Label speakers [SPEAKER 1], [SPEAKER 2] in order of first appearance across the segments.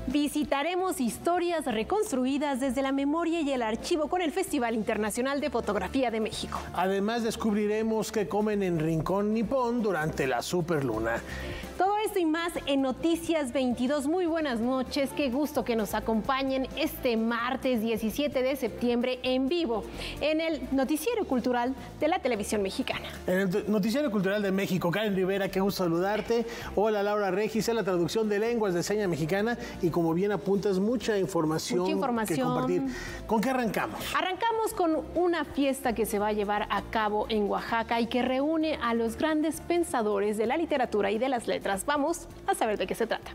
[SPEAKER 1] Visitaremos historias reconstruidas desde la memoria y el archivo con el Festival Internacional de Fotografía de México.
[SPEAKER 2] Además, descubriremos qué comen en Rincón Nippon durante la Superluna.
[SPEAKER 1] Todo esto y más en Noticias 22. Muy buenas noches, qué gusto que nos acompañen este martes 17 de septiembre en vivo en el Noticiero Cultural de la Televisión Mexicana.
[SPEAKER 2] En el Noticiero Cultural de México, Karen Rivera, qué gusto saludarte. Hola, Laura Regis, en la traducción de lenguas de seña mexicana y como bien apuntas, mucha información que compartir. ¿Con qué arrancamos?
[SPEAKER 1] Arrancamos con una fiesta que se va a llevar a cabo en Oaxaca y que reúne a los grandes pensadores de la literatura y de las letras. Vamos a saber de qué se trata.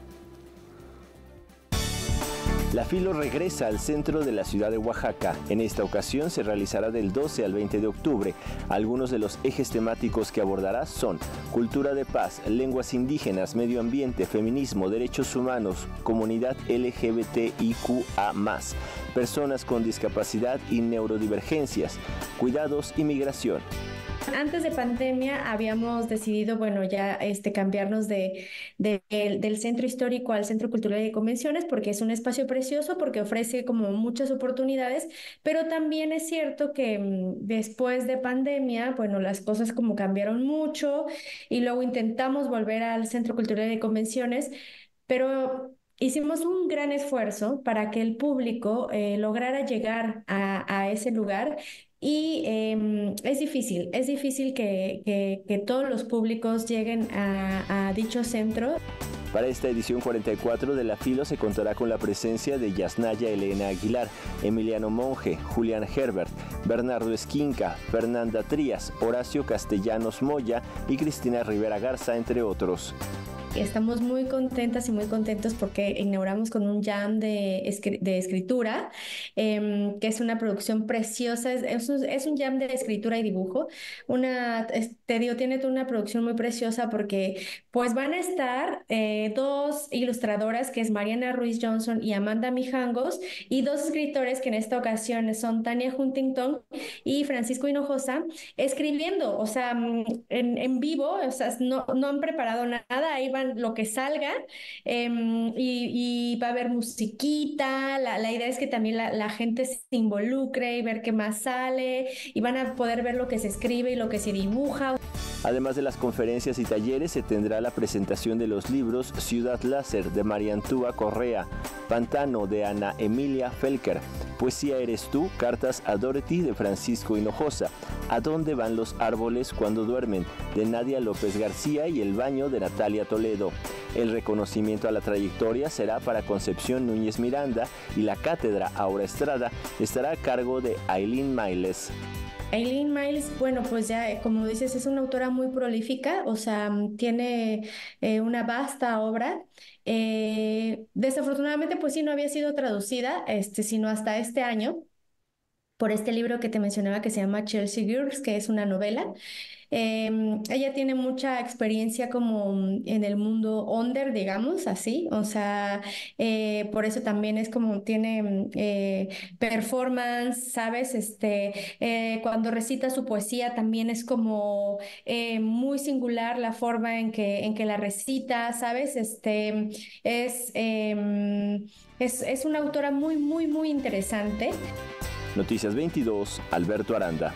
[SPEAKER 3] La Filo regresa al centro de la ciudad de Oaxaca. En esta ocasión se realizará del 12 al 20 de octubre. Algunos de los ejes temáticos que abordará son cultura de paz, lenguas indígenas, medio ambiente, feminismo, derechos humanos, comunidad LGBTIQA+, personas con discapacidad y neurodivergencias, cuidados y migración.
[SPEAKER 4] Antes de pandemia habíamos decidido, ya cambiarnos del centro histórico al centro cultural y de convenciones porque es un espacio precioso, porque ofrece como muchas oportunidades, pero también es cierto que después de pandemia, las cosas como cambiaron mucho y luego intentamos volver al centro cultural y de convenciones, pero hicimos un gran esfuerzo para que el público lograra llegar a ese lugar. Y es difícil que todos los públicos lleguen a dicho centro.
[SPEAKER 3] Para esta edición 44 de la Filo se contará con la presencia de Yasnaya Elena Aguilar, Emiliano Monge, Julián Herbert, Bernardo Esquinca, Fernanda Trías, Horacio Castellanos Moya y Cristina Rivera Garza, entre otros.
[SPEAKER 4] Estamos muy contentas y muy contentos porque inauguramos con un jam de escritura, que es una producción preciosa, es un jam de escritura y dibujo. Tiene toda una producción muy preciosa porque van a estar dos ilustradoras, que es Mariana Ruiz Johnson y Amanda Mijangos, y dos escritores que en esta ocasión son Tania Huntington y Francisco Hinojosa, escribiendo, en vivo, no han preparado nada, ahí van lo que salga, y va a haber musiquita. La idea es que también la gente se involucre y ver qué más sale, y van a poder ver lo que se escribe y lo que se dibuja.
[SPEAKER 3] Además de las conferencias y talleres, se tendrá la presentación de los libros Ciudad Láser de María Antúa Correa, Pantano de Ana Emilia Felker, Poesía eres tú, Cartas a Dorothy de Francisco Hinojosa, ¿A dónde van los árboles cuando duermen? De Nadia López García y El baño de Natalia Toledo. El reconocimiento a la trayectoria será para Concepción Núñez Miranda y la cátedra Aura Estrada estará a cargo de Aileen Miles.
[SPEAKER 4] Aileen Miles, ya como dices, es una autora muy prolífica, tiene una vasta obra. Desafortunadamente, sí, no había sido traducida, sino hasta este año, por este libro que te mencionaba que se llama Chelsea Girls, que es una novela. Ella tiene mucha experiencia como en el mundo under, digamos así, por eso también es como tiene performance, ¿sabes? Cuando recita su poesía también es como muy singular la forma en que la recita, ¿sabes? Es una autora muy, muy, muy interesante.
[SPEAKER 3] Noticias 22, Alberto Aranda.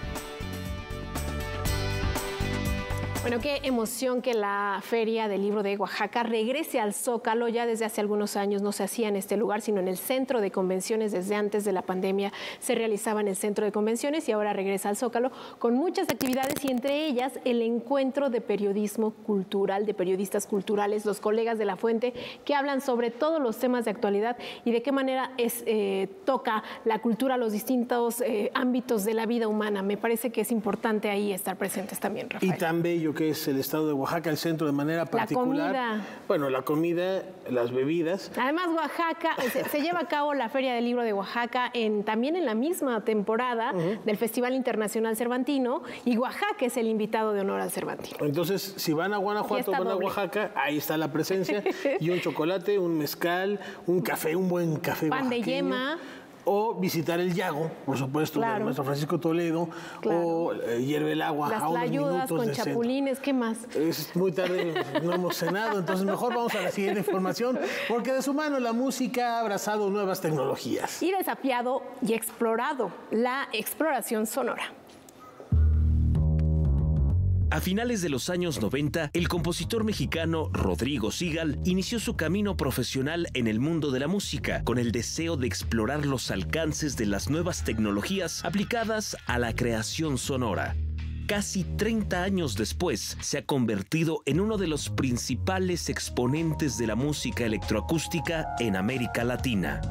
[SPEAKER 1] Bueno, qué emoción que la Feria del Libro de Oaxaca regrese al Zócalo. Ya desde hace algunos años no se hacía en este lugar, sino en el centro de convenciones. Desde antes de la pandemia se realizaba en el centro de convenciones y ahora regresa al Zócalo con muchas actividades y entre ellas el encuentro de periodismo cultural, de periodistas culturales, los colegas de La Fuente, que hablan sobre todos los temas de actualidad y de qué manera toca la cultura a los distintos ámbitos de la vida humana. Me parece que es importante ahí estar presentes también, Rafael.
[SPEAKER 2] Y tan bello que es el estado de Oaxaca, el centro de manera particular.
[SPEAKER 1] La comida.
[SPEAKER 2] Bueno, la comida, las bebidas.
[SPEAKER 1] Además, Oaxaca, se lleva a cabo la Feria del Libro de Oaxaca también en la misma temporada del Festival Internacional Cervantino, y Oaxaca es el invitado de honor al Cervantino.
[SPEAKER 2] Entonces, si van a Guanajuato, van a Oaxaca, ahí está la presencia, y un chocolate, un mezcal, un café, un buen café
[SPEAKER 1] pan
[SPEAKER 2] oaxaqueño.
[SPEAKER 1] de yema.
[SPEAKER 2] o visitar el Yago, por supuesto, del maestro Francisco Toledo, o Hierve el Agua.
[SPEAKER 1] Las tlayudas con chapulines, ¿qué más?
[SPEAKER 2] Es muy tarde, no hemos cenado, entonces mejor vamos a la siguiente información, porque de su mano la música ha abrazado nuevas tecnologías.
[SPEAKER 1] Y desafiado y explorado la exploración sonora.
[SPEAKER 5] A finales de los años 90, el compositor mexicano Rodrigo Sigal inició su camino profesional en el mundo de la música, con el deseo de explorar los alcances de las nuevas tecnologías aplicadas a la creación sonora. Casi 30 años después, se ha convertido en uno de los principales exponentes de la música electroacústica en América Latina.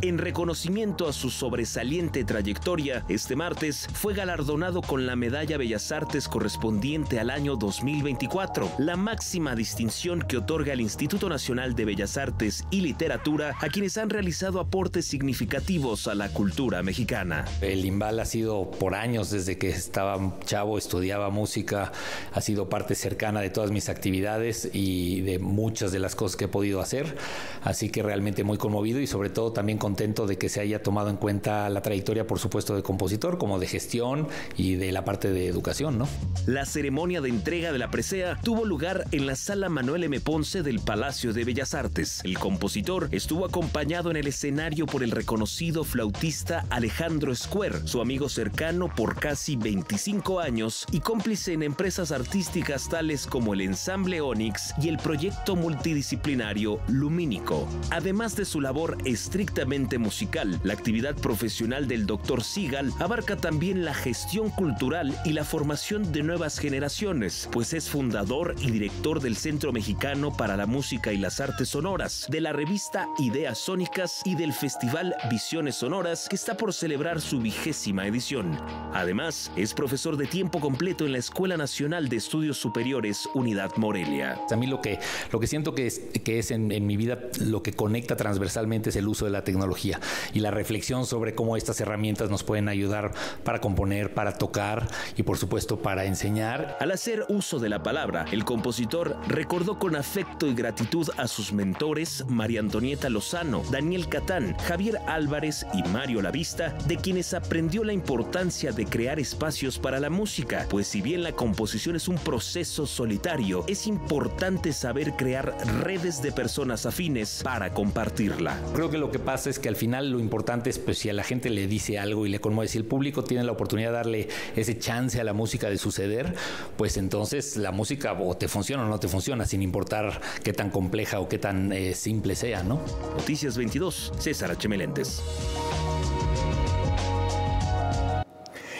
[SPEAKER 5] En reconocimiento a su sobresaliente trayectoria, este martes fue galardonado con la Medalla Bellas Artes correspondiente al año 2024, la máxima distinción que otorga el Instituto Nacional de Bellas Artes y Literatura a quienes han realizado aportes significativos a la cultura mexicana.
[SPEAKER 6] El IMBAL ha sido por años, desde que estaba chavo, estudiaba música, ha sido parte cercana de todas mis actividades y de muchas de las cosas que he podido hacer, así que realmente muy conmovido y sobre todo también contento de que se haya tomado en cuenta la trayectoria, por supuesto, de compositor, como de gestión y de la parte de educación, ¿no?
[SPEAKER 5] La ceremonia de entrega de la presea tuvo lugar en la Sala Manuel M. Ponce del Palacio de Bellas Artes. El compositor estuvo acompañado en el escenario por el reconocido flautista Alejandro Square, su amigo cercano por casi 25 años y cómplice en empresas artísticas tales como el Ensamble Onyx y el proyecto multidisciplinario Lumínico. Además de su labor estrictamente musical, la actividad profesional del Dr. Sigal abarca también la gestión cultural y la formación de nuevas generaciones, pues es fundador y director del Centro Mexicano para la Música y las Artes Sonoras, de la revista Ideas Sónicas y del Festival Visiones Sonoras, que está por celebrar su 20ª edición. Además, es profesor de tiempo completo en la Escuela Nacional de Estudios Superiores Unidad Morelia.
[SPEAKER 6] A mí lo que siento que es en mi vida lo que conecta transversalmente es el uso de la tecnología y la reflexión sobre cómo estas herramientas nos pueden ayudar para componer, para tocar y por supuesto para enseñar.
[SPEAKER 5] Al hacer uso de la palabra, el compositor recordó con afecto y gratitud a sus mentores María Antonieta Lozano, Daniel Catán, Javier Álvarez y Mario Lavista, de quienes aprendió la importancia de crear espacios para la música, pues si bien la composición es un proceso solitario, es importante saber crear redes de personas afines para compartirla.
[SPEAKER 6] Creo que lo que pasa es que al final lo importante es, pues, si a la gente le dice algo y le conmueve, si el público tiene la oportunidad de darle ese chance a la música de suceder, pues entonces la música o te funciona o no te funciona, sin importar qué tan compleja o qué tan simple sea, ¿no?
[SPEAKER 5] Noticias 22, César H. Meléndez.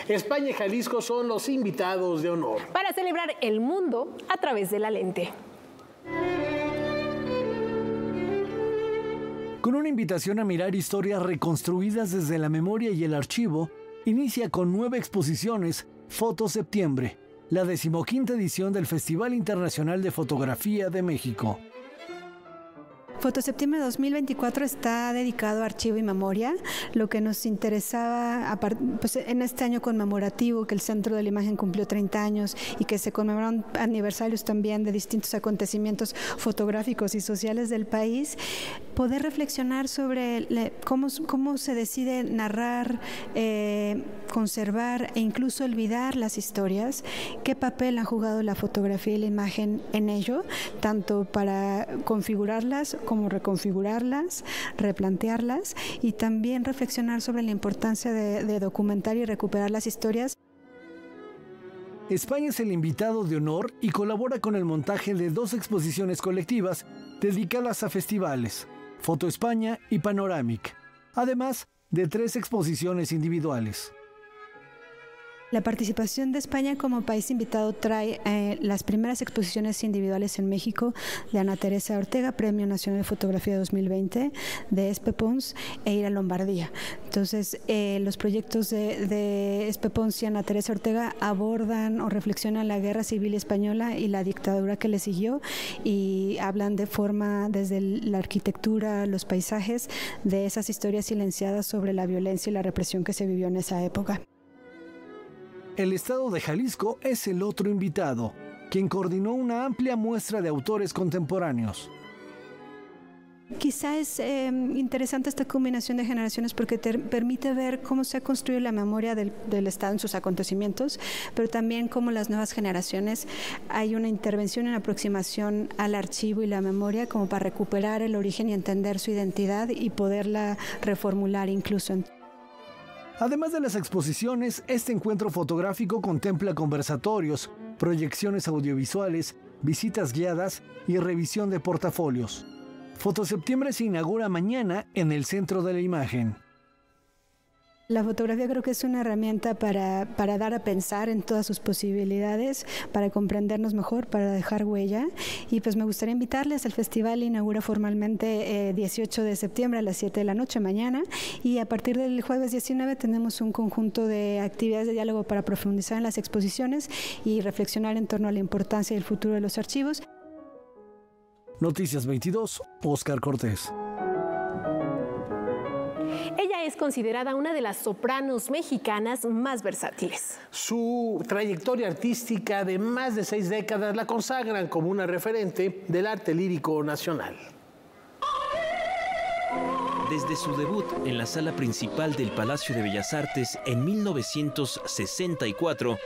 [SPEAKER 2] España y Jalisco son los invitados de honor
[SPEAKER 1] para celebrar el mundo a través de la lente.
[SPEAKER 7] Con una invitación a mirar historias reconstruidas desde la memoria y el archivo, inicia con 9 exposiciones Foto Septiembre, la 15ª edición del Festival Internacional de Fotografía de México.
[SPEAKER 8] Fotoseptiembre 2024 está dedicado a archivo y memoria. Lo que nos interesaba, pues en este año conmemorativo, que el Centro de la Imagen cumplió 30 años y que se conmemoraron aniversarios también de distintos acontecimientos fotográficos y sociales del país, poder reflexionar sobre cómo se decide narrar, conservar e incluso olvidar las historias, qué papel ha jugado la fotografía y la imagen en ello, tanto para configurarlas como reconfigurarlas, replantearlas y también reflexionar sobre la importancia de documentar y recuperar las historias.
[SPEAKER 7] España es el invitado de honor y colabora con el montaje de 2 exposiciones colectivas dedicadas a festivales, Foto España y Panoramic, además de 3 exposiciones individuales.
[SPEAKER 8] La participación de España como país invitado trae las primeras exposiciones individuales en México de Ana Teresa Ortega, Premio Nacional de Fotografía 2020, de Espe Pons e Ir a Lombardía. Entonces, los proyectos de Espe Pons y Ana Teresa Ortega abordan o reflexionan la Guerra Civil Española y la dictadura que le siguió y hablan de forma desde la arquitectura, los paisajes, de esas historias silenciadas sobre la violencia y la represión que se vivió en esa época.
[SPEAKER 7] El estado de Jalisco es el otro invitado, quien coordinó una amplia muestra de autores contemporáneos.
[SPEAKER 8] Quizá es interesante esta combinación de generaciones porque te permite ver cómo se ha construido la memoria del Estado en sus acontecimientos, pero también cómo las nuevas generaciones hay una intervención en aproximación al archivo y la memoria como para recuperar el origen y entender su identidad y poderla reformular incluso.
[SPEAKER 7] Además de las exposiciones, este encuentro fotográfico contempla conversatorios, proyecciones audiovisuales, visitas guiadas y revisión de portafolios. Fotoseptiembre se inaugura mañana en el Centro de la Imagen.
[SPEAKER 8] La fotografía creo que es una herramienta para dar a pensar en todas sus posibilidades, para comprendernos mejor, para dejar huella. Y pues me gustaría invitarles, el festival inaugura formalmente 18 de septiembre a las 7 de la noche mañana, y a partir del jueves 19 tenemos un conjunto de actividades de diálogo para profundizar en las exposiciones y reflexionar en torno a la importancia y el futuro de los archivos.
[SPEAKER 7] Noticias 22, Óscar Cortés.
[SPEAKER 1] Ella es considerada una de las sopranos mexicanas más versátiles.
[SPEAKER 2] Su trayectoria artística de más de 6 décadas la consagran como una referente del arte lírico nacional.
[SPEAKER 5] Desde su debut en la sala principal del Palacio de Bellas Artes en 1964,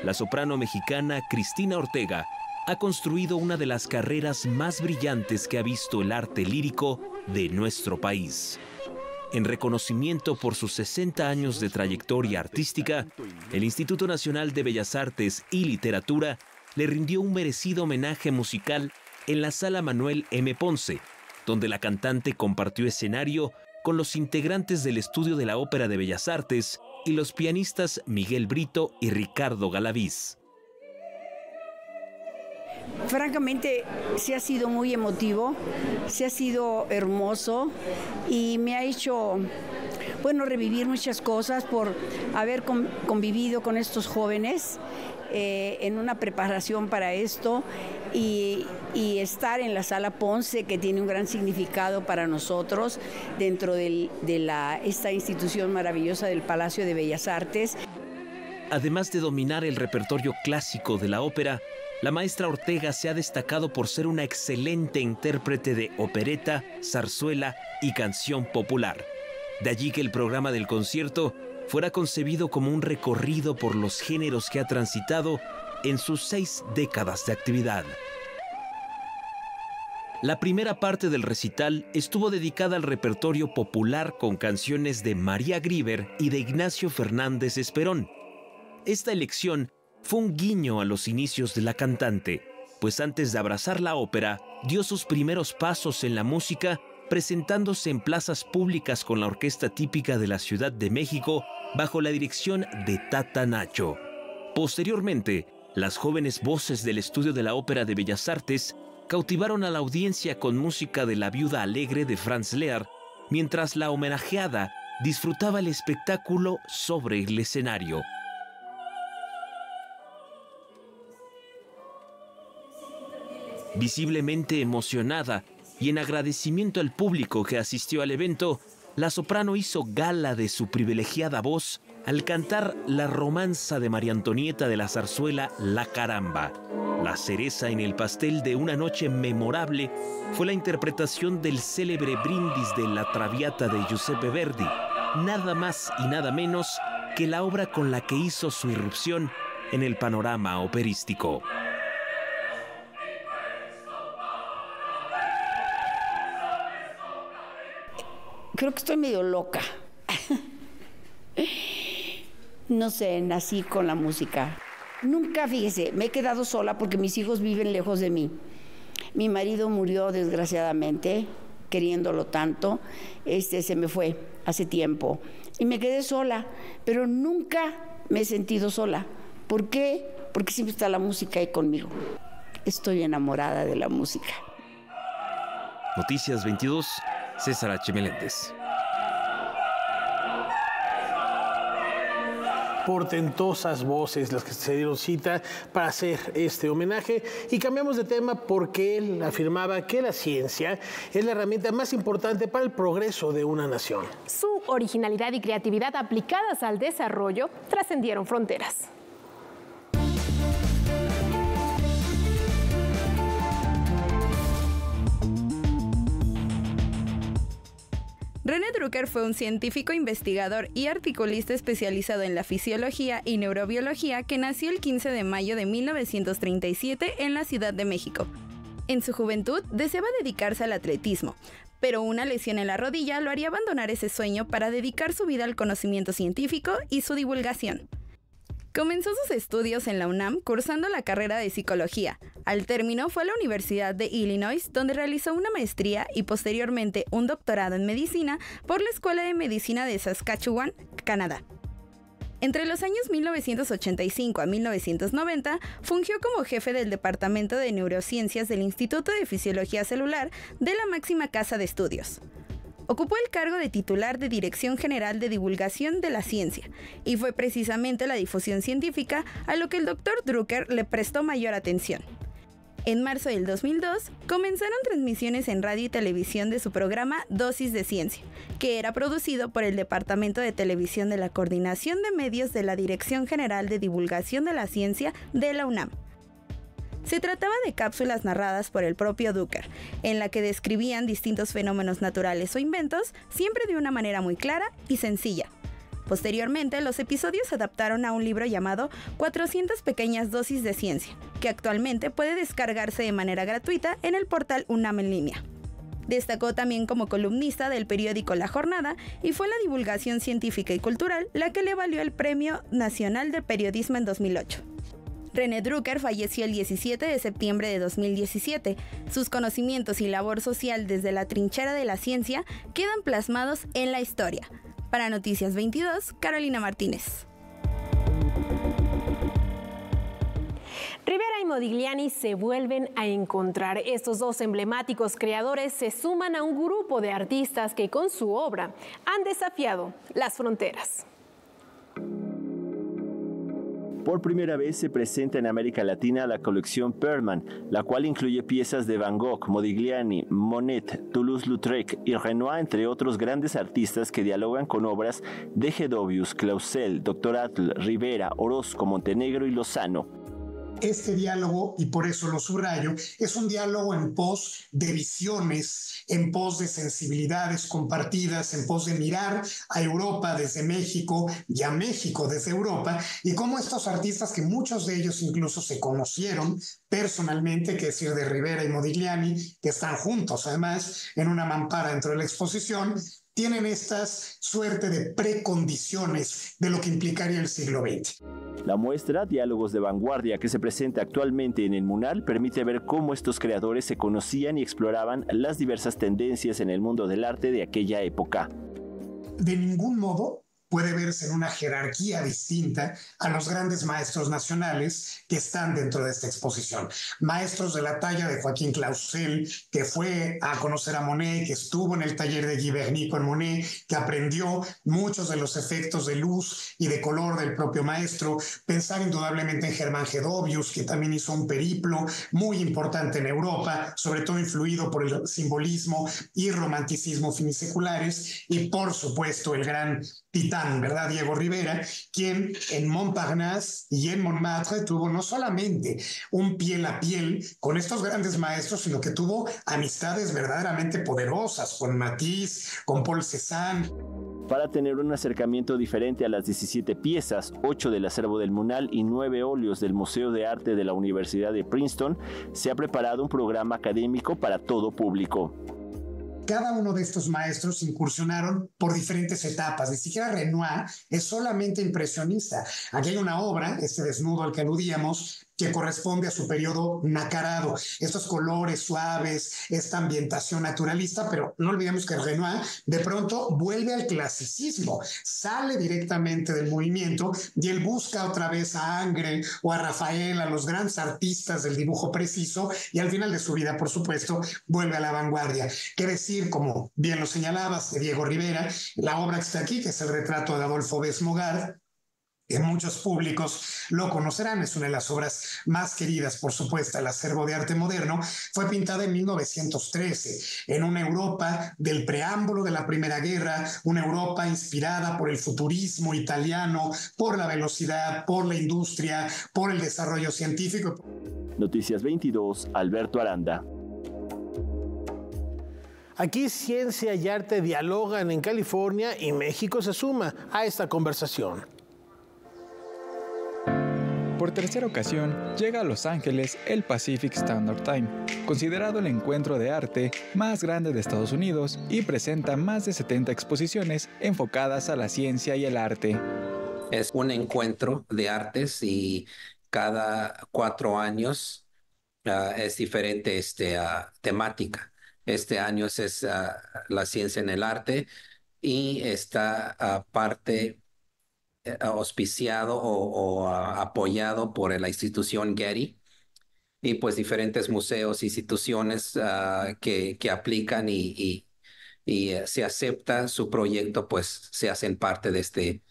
[SPEAKER 5] la soprano mexicana Cristina Ortega ha construido una de las carreras más brillantes que ha visto el arte lírico de nuestro país. En reconocimiento por sus 60 años de trayectoria artística, el Instituto Nacional de Bellas Artes y Literatura le rindió un merecido homenaje musical en la Sala Manuel M. Ponce, donde la cantante compartió escenario con los integrantes del Estudio de la Ópera de Bellas Artes y los pianistas Miguel Brito y Ricardo Galaviz.
[SPEAKER 9] Francamente, sí ha sido muy emotivo, sí ha sido hermoso y me ha hecho, revivir muchas cosas por haber convivido con estos jóvenes en una preparación para esto y estar en la Sala Ponce, que tiene un gran significado para nosotros dentro de esta institución maravillosa del Palacio de Bellas Artes.
[SPEAKER 5] Además de dominar el repertorio clásico de la ópera, la maestra Ortega se ha destacado por ser una excelente intérprete de opereta, zarzuela y canción popular. De allí que el programa del concierto fuera concebido como un recorrido por los géneros que ha transitado en sus 6 décadas de actividad. La primera parte del recital estuvo dedicada al repertorio popular con canciones de María Grieber y de Ignacio Fernández Esperón. Esta elección fue un guiño a los inicios de la cantante, pues antes de abrazar la ópera, dio sus primeros pasos en la música, presentándose en plazas públicas con la orquesta típica de la Ciudad de México, bajo la dirección de Tata Nacho. Posteriormente, las jóvenes voces del Estudio de la Ópera de Bellas Artes cautivaron a la audiencia con música de La Viuda Alegre de Franz Lear, mientras la homenajeada disfrutaba el espectáculo sobre el escenario. Visiblemente emocionada y en agradecimiento al público que asistió al evento, la soprano hizo gala de su privilegiada voz al cantar la romanza de María Antonieta de la zarzuela La Caramba. La cereza en el pastel de una noche memorable fue la interpretación del célebre brindis de La Traviata de Giuseppe Verdi, nada más y nada menos que la obra con la que hizo su irrupción en el panorama operístico.
[SPEAKER 9] Creo que estoy medio loca. No sé, nací con la música. Nunca, fíjese, me he quedado sola porque mis hijos viven lejos de mí. Mi marido murió desgraciadamente, queriéndolo tanto. Se me fue hace tiempo. Y me quedé sola, pero nunca me he sentido sola. ¿Por qué? Porque siempre está la música ahí conmigo. Estoy enamorada de la música.
[SPEAKER 5] Noticias 22, César H. Meléndez.
[SPEAKER 2] Portentosas voces las que se dieron cita para hacer este homenaje, y cambiamos de tema porque él afirmaba que la ciencia es la herramienta más importante para el progreso de una nación.
[SPEAKER 1] Su originalidad y creatividad aplicadas al desarrollo trascendieron fronteras.
[SPEAKER 10] René Drucker fue un científico, investigador y articulista especializado en la fisiología y neurobiología que nació el 15 de mayo de 1937 en la Ciudad de México. En su juventud deseaba dedicarse al atletismo, pero una lesión en la rodilla lo haría abandonar ese sueño para dedicar su vida al conocimiento científico y su divulgación. Comenzó sus estudios en la UNAM cursando la carrera de psicología. Al término fue a la Universidad de Illinois, donde realizó una maestría y posteriormente un doctorado en medicina por la Escuela de Medicina de Saskatchewan, Canadá. Entre los años 1985 a 1990, fungió como jefe del Departamento de Neurociencias del Instituto de Fisiología Celular de la máxima casa de estudios. Ocupó el cargo de titular de Dirección General de Divulgación de la Ciencia, y fue precisamente la difusión científica a lo que el Dr. Drucker le prestó mayor atención. En marzo del 2002, comenzaron transmisiones en radio y televisión de su programa Dosis de Ciencia, que era producido por el Departamento de Televisión de la Coordinación de Medios de la Dirección General de Divulgación de la Ciencia de la UNAM. Se trataba de cápsulas narradas por el propio Drucker, en la que describían distintos fenómenos naturales o inventos, siempre de una manera muy clara y sencilla. Posteriormente, los episodios se adaptaron a un libro llamado 400 pequeñas dosis de ciencia, que actualmente puede descargarse de manera gratuita en el portal UNAM en línea. Destacó también como columnista del periódico La Jornada y fue la divulgación científica y cultural la que le valió el Premio Nacional de Periodismo en 2008. René Drucker falleció el 17 de septiembre de 2017. Sus conocimientos y labor social desde la trinchera de la ciencia quedan plasmados en la historia. Para Noticias 22, Carolina Martínez.
[SPEAKER 1] Rivera y Modigliani se vuelven a encontrar. Estos dos emblemáticos creadores se suman a un grupo de artistas que con su obra han desafiado las fronteras.
[SPEAKER 3] Por primera vez se presenta en América Latina la colección Perman, la cual incluye piezas de Van Gogh, Modigliani, Monet, Toulouse-Lautrec y Renoir, entre otros grandes artistas que dialogan con obras de Gedóvius, Clausel, Dr. Atl, Rivera, Orozco, Montenegro y Lozano.
[SPEAKER 11] Este diálogo, y por eso lo subrayo, es un diálogo en pos de visiones, en pos de sensibilidades compartidas, en pos de mirar a Europa desde México y a México desde Europa, y cómo estos artistas, que muchos de ellos incluso se conocieron personalmente, que es decir, de Rivera y Modigliani, que están juntos además en una mampara dentro de la exposición, tienen estas suerte de precondiciones de lo que implicaría el siglo XX.
[SPEAKER 3] La muestra Diálogos de Vanguardia, que se presenta actualmente en el MUNAL, permite ver cómo estos creadores se conocían y exploraban las diversas tendencias en el mundo del arte de aquella época.
[SPEAKER 11] De ningún modo puede verse en una jerarquía distinta a los grandes maestros nacionales que están dentro de esta exposición. Maestros de la talla de Joaquín Clausel, que fue a conocer a Monet, que estuvo en el taller de Giverny con Monet, que aprendió muchos de los efectos de luz y de color del propio maestro. Pensar indudablemente en Germán Gedóvius, que también hizo un periplo muy importante en Europa, sobre todo influido por el simbolismo y romanticismo finiseculares, y por supuesto el gran titán, ¿verdad? Diego Rivera, quien en Montparnasse y en Montmartre tuvo no solamente un piel a piel con estos grandes maestros, sino que tuvo amistades verdaderamente poderosas con Matisse, con Paul Cézanne.
[SPEAKER 3] Para tener un acercamiento diferente a las 17 piezas, 8 del acervo del MUNAL y 9 óleos del Museo de Arte de la Universidad de Princeton, se ha preparado un programa académico para todo público.
[SPEAKER 11] Cada uno de estos maestros incursionaron por diferentes etapas. Ni siquiera Renoir es solamente impresionista. Aquí hay una obra, este desnudo al que aludíamos, que corresponde a su periodo nacarado. Estos colores suaves, esta ambientación naturalista, pero no olvidemos que Renoir de pronto vuelve al clasicismo, sale directamente del movimiento y él busca otra vez a Ingres o a Rafael, a los grandes artistas del dibujo preciso, y al final de su vida, por supuesto, vuelve a la vanguardia. Qué decir, como bien lo señalabas, de Diego Rivera, la obra que está aquí, que es el retrato de Adolfo Besmogard, que muchos públicos lo conocerán, es una de las obras más queridas, por supuesto, el acervo de arte moderno. Fue pintada en 1913, en una Europa del preámbulo de la Primera Guerra, una Europa inspirada por el futurismo italiano, por la velocidad, por la industria, por el desarrollo científico.
[SPEAKER 3] Noticias 22, Alberto Aranda.
[SPEAKER 2] Aquí ciencia y arte dialogan en California y México se suma a esta conversación.
[SPEAKER 12] Por tercera ocasión, llega a Los Ángeles el Pacific Standard Time, considerado el encuentro de arte más grande de Estados Unidos y presenta más de 70 exposiciones enfocadas a la ciencia y el arte.
[SPEAKER 13] Es un encuentro de artes y cada 4 años es diferente temática. Este año es la ciencia en el arte y esta parte auspiciado o apoyado por la institución Getty y pues diferentes museos, instituciones que aplican y se acepta su proyecto, pues se hacen parte de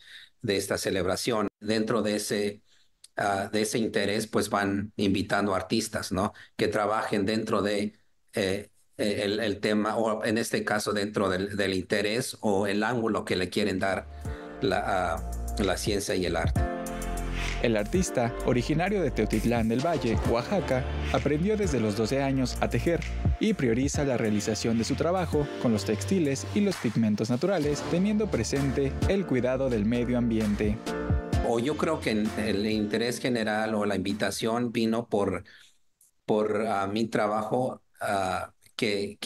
[SPEAKER 13] esta celebración. Dentro de ese interés, pues van invitando artistas, ¿no? Que trabajen dentro de el tema, o en este caso dentro del interés o el ángulo que le quieren dar la ciencia y el arte.
[SPEAKER 12] El artista, originario de Teotitlán del Valle, Oaxaca, aprendió desde los 12 años a tejer y prioriza la realización de su trabajo con los textiles y los pigmentos naturales, teniendo presente el cuidado del medio ambiente.
[SPEAKER 13] Yo creo que el interés general o la invitación vino por mi trabajo que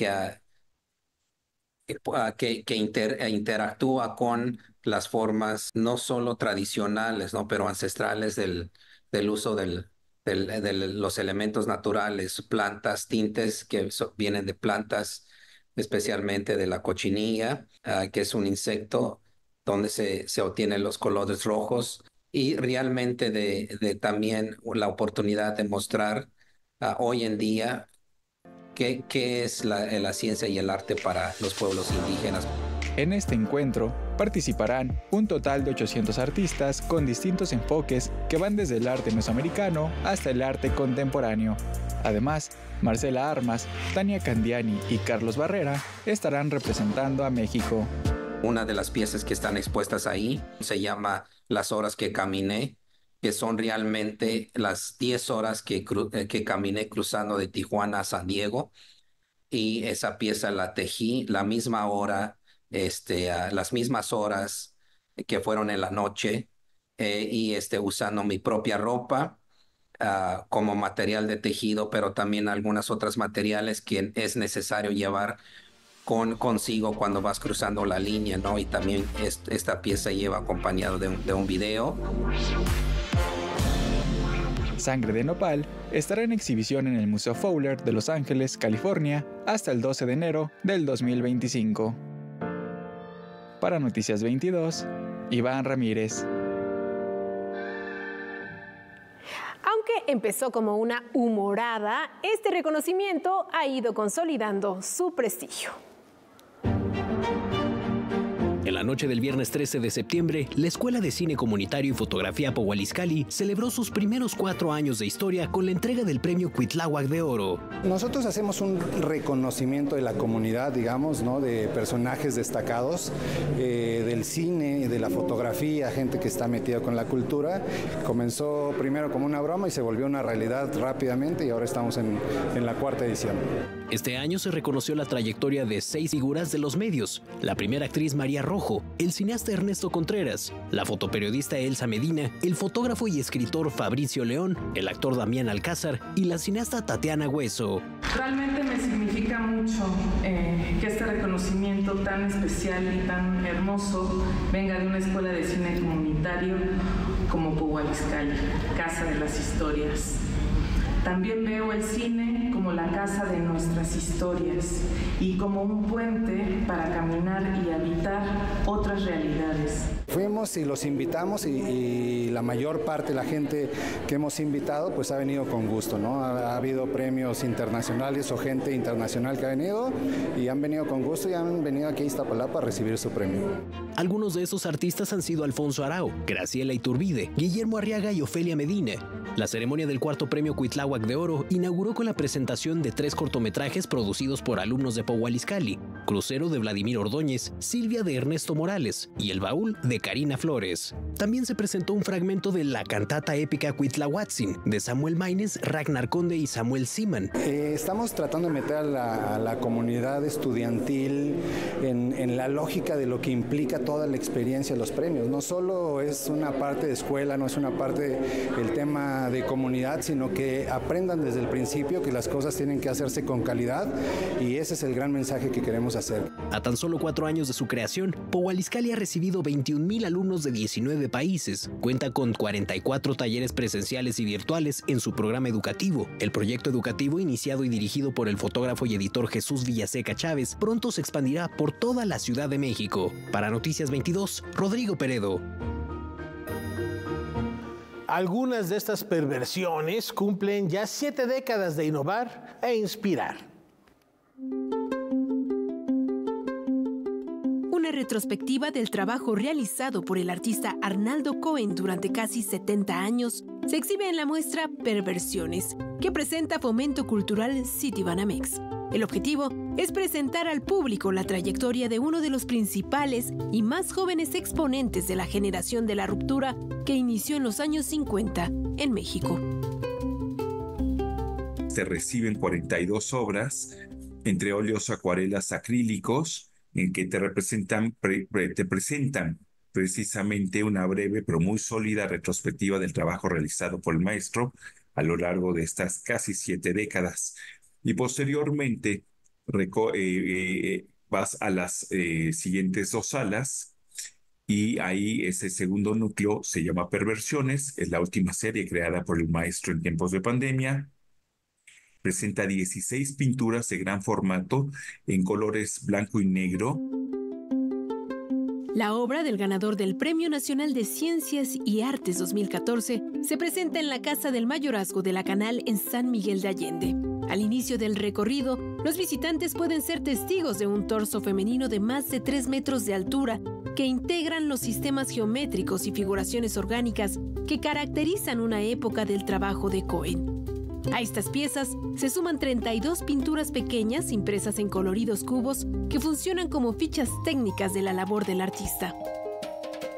[SPEAKER 13] interactúa con las formas no solo tradicionales, ¿no? Pero ancestrales del uso de los elementos naturales, plantas, tintes que vienen de plantas, especialmente de la cochinilla, que es un insecto donde se obtienen los colores rojos, y realmente de también la oportunidad de mostrar hoy en día qué es la ciencia y el arte para los pueblos indígenas.
[SPEAKER 12] En este encuentro participarán un total de 800 artistas con distintos enfoques que van desde el arte mesoamericano hasta el arte contemporáneo. Además, Marcela Armas, Tania Candiani y Carlos Barrera estarán representando a México.
[SPEAKER 13] Una de las piezas que están expuestas ahí se llama Las horas que caminé, que son realmente las 10 horas que caminé cruzando de Tijuana a San Diego. Y esa pieza la tejí la misma hora, las mismas horas que fueron en la noche, y usando mi propia ropa como material de tejido, pero también algunas otras materiales que es necesario llevar consigo cuando vas cruzando la línea, ¿no? Y también esta pieza lleva acompañado de un video.
[SPEAKER 12] Sangre de Nopal estará en exhibición en el Museo Fowler de Los Ángeles, California, hasta el 12 de enero del 2025. Para Noticias 22, Iván Ramírez.
[SPEAKER 1] Aunque empezó como una humorada, este reconocimiento ha ido consolidando su prestigio.
[SPEAKER 14] En la noche del viernes 13 de septiembre, la Escuela de Cine Comunitario y Fotografía Pohualizcali celebró sus primeros 4 años de historia con la entrega del premio Cuitláhuac de Oro.
[SPEAKER 15] Nosotros hacemos un reconocimiento de la comunidad, digamos, ¿no? De personajes destacados del cine, de la fotografía, gente que está metida con la cultura. Comenzó primero como una broma y se volvió una realidad rápidamente y ahora estamos en la 4ª edición.
[SPEAKER 14] Este año se reconoció la trayectoria de 6 figuras de los medios: la primera actriz María Rojo, el cineasta Ernesto Contreras, la fotoperiodista Elsa Medina, el fotógrafo y escritor Fabricio León, el actor Damián Alcázar y la cineasta Tatiana Hueso.
[SPEAKER 16] Realmente me significa mucho que este reconocimiento tan especial y tan hermoso venga de una escuela de cine comunitario como Pohualizcali, Casa de las Historias. También veo el cine como la casa de nuestras historias y como un puente para caminar y habitar otras realidades.
[SPEAKER 15] Fuimos y los invitamos y la mayor parte de la gente que hemos invitado pues ha venido con gusto, ¿no? Ha habido premios internacionales o gente internacional que ha venido y han venido con gusto y han venido aquí a Iztapalapa a recibir su premio.
[SPEAKER 14] Algunos de esos artistas han sido Alfonso Arau, Graciela Iturbide, Guillermo Arriaga y Ofelia Medina. La ceremonia del cuarto premio Cuitláhuac de Oro inauguró con la presentación de 3 cortometrajes producidos por alumnos de Pohualizcali: Crucero de Vladimir Ordóñez, Silvia de Ernesto Morales y El Baúl de Karina Flores. También se presentó un fragmento de la cantata épica Cuitlahuatzin de Samuel Maines, Ragnar Conde y Samuel Siman.
[SPEAKER 15] Estamos tratando de meter a la comunidad estudiantil en la lógica de lo que implica toda la experiencia de los premios. No solo es una parte de escuela, no es una parte del tema de comunidad, sino que aprendan desde el principio que las cosas tienen que hacerse con calidad, y ese es el gran mensaje que queremos hacer.
[SPEAKER 14] A tan solo 4 años de su creación, Pohualizcali ha recibido 21,000 alumnos de 19 países. Cuenta con 44 talleres presenciales y virtuales en su programa educativo. El proyecto educativo, iniciado y dirigido por el fotógrafo y editor Jesús Villaseca Chávez, pronto se expandirá por toda la Ciudad de México. Para Noticias 22, Rodrigo Peredo.
[SPEAKER 2] Algunas de estas perversiones cumplen ya 7 décadas de innovar e inspirar.
[SPEAKER 1] Una retrospectiva del trabajo realizado por el artista Arnaldo Cohen durante casi 70 años se exhibe en la muestra Perversiones, que presenta Fomento Cultural Citibanamex. El objetivo es presentar al público la trayectoria de uno de los principales y más jóvenes exponentes de la generación de la ruptura que inició en los años 50 en México.
[SPEAKER 17] Se reciben 42 obras, entre óleos, acuarelas, acrílicos, en que te presentan precisamente una breve pero muy sólida retrospectiva del trabajo realizado por el maestro a lo largo de estas casi 7 décadas. Y posteriormente vas a las siguientes 2 salas, y ahí ese segundo núcleo se llama Perversiones. Es la última serie creada por el maestro en tiempos de pandemia. Presenta 16 pinturas de gran formato en colores blanco y negro.
[SPEAKER 1] La obra del ganador del Premio Nacional de Ciencias y Artes 2014 se presenta en la Casa del Mayorazgo de la Canal en San Miguel de Allende. Al inicio del recorrido, los visitantes pueden ser testigos de un torso femenino de más de 3 metros de altura que integran los sistemas geométricos y figuraciones orgánicas que caracterizan una época del trabajo de Cohen. A estas piezas se suman 32 pinturas pequeñas impresas en coloridos cubos que funcionan como fichas técnicas de la labor del artista.